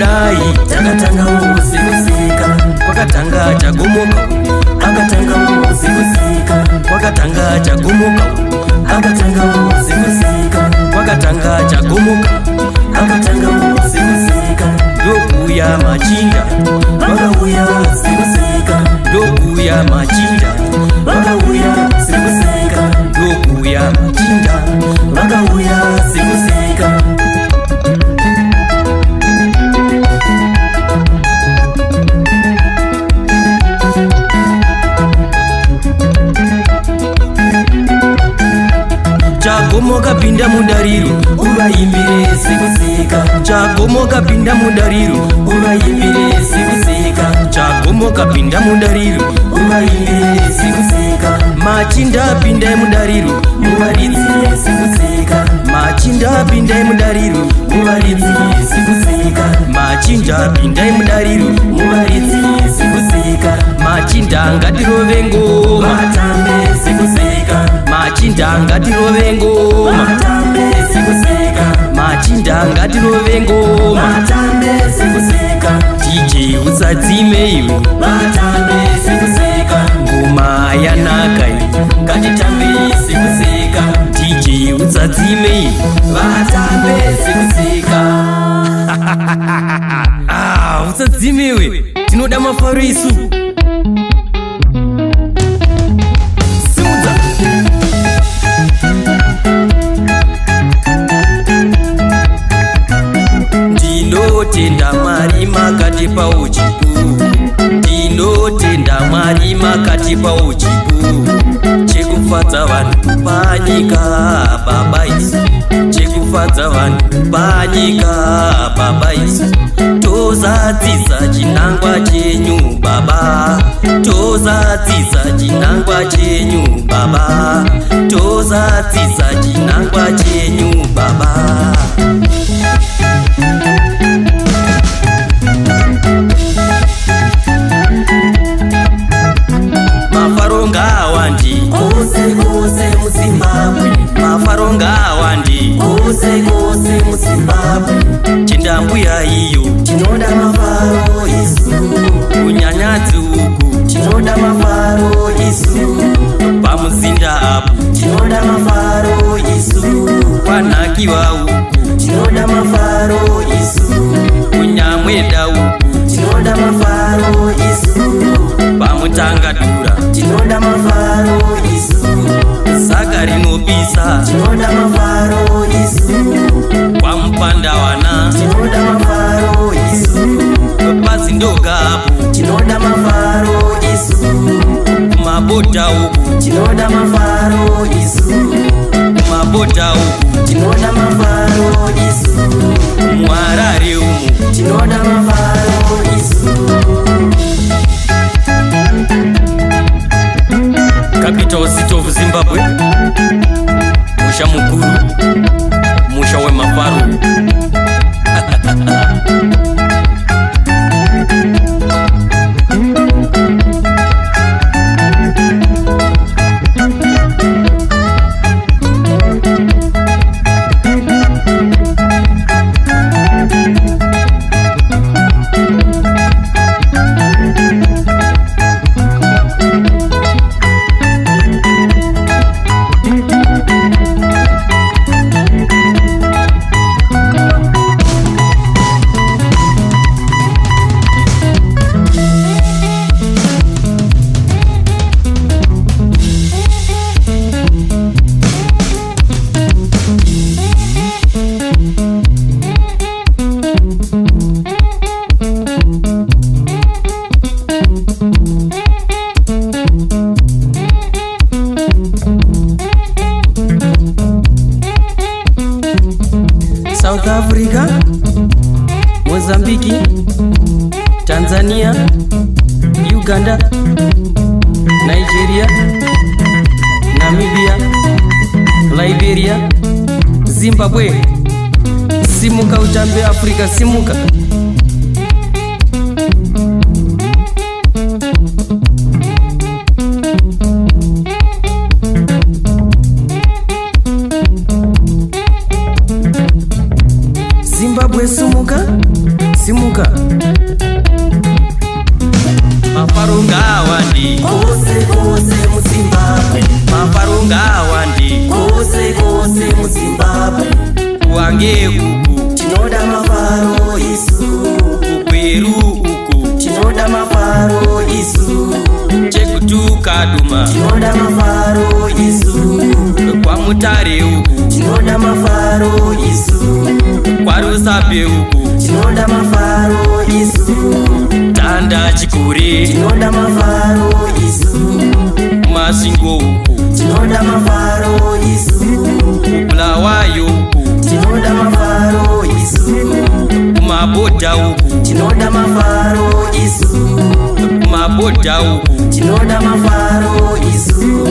kudai takatanga usikusika kwakatanga chagomoka akatanga usikusika kwakatanga chagomoka akatanga usikusika kwakatanga chagomoka akatanga usikusika ndokuya machinja wakauya usikusika ndokuya machinja wakauya usikusika ndokuya machinja wakauya usikusika chagomoka pinda mudariro uvaimbire sikusika chagomoka pinda mudariro uvaimbire sikusika chagomoka pinda mudariro uvaimbire sikusika machinda pinda mudariro muvaridzi sikusika machinda pinda mudariro muvaridzi sikusika machinda pinda mudariro muvaridzi sikusika machinda ngatirove ngoma matambe sikusika machinda ngatirove ngoma matambe sikusika machinda ngatirove ngoma matambe sikusika DJ usadzime iwe matambe sikusika ngoma yanaka ngatitambe sikusika DJ usadzime iwe matambe sikusika usadzime iwe tinoda mafaro isu ndinotenda Mwari makatipa uchipo ndinotenda Mwari makatipa uchipo chekufadza vanhu panyika baba isu chekufadza vanhu panyika baba isu tozadzisa chinangwa chenyu baba tozadzisa chinangwa chenyu baba tozadzisa chinangwa chenyu baba mafaronga wandi kose muzimbabwe mafaronga wandi kose muzimbabwe chindambuya iyo tinoda mafaro isu kunyanyadzi uku tinoda mafaro isu pamuzinda apo tinoda mafaro isu kwanhakiwa uku tinoda mafaro isu kunyamweda uku tinoda mafaro isu pamutangadura tinoda mafaro isu saka rinopisa tinoda mafaro isu kwamupandawana tinoda mafaro isu pazindogapo tinoda mafaro isu kumabota uku tinoda mafaro isu kumabota uku tinoda mafaro isu muharare umu tinoda mafaro isu Capital City of Zimbabwe musha mukuru musha wemafaro South Africa, Mozambique, Tanzania, Uganda, Nigeria, Namibia, Liberia, Zimbabwe. Simuka utambe Afrika, simuka. Zimbabwe simuka, simuka. Mafarunga wandi kose kose mu Zimbabwe, mafarunga wandi kose kose mu Zimbabwe. Wange uku tinoda mafaro isu, ukweru uku tinoda mafaro isu, chekutuka duma tinoda mafaro isu, kwa Mutare uku tinoda mafaro isu, kwa Rusape uku tinoda mafaro isu, Tanda Chikure tinoda mafaro isu, Masingo uku tinoda mafaro isu, Bulawayo uku tinoda mafaro isu, Maboda uku tinoda mafaro isu, Maboda uku tinoda mafaro isu.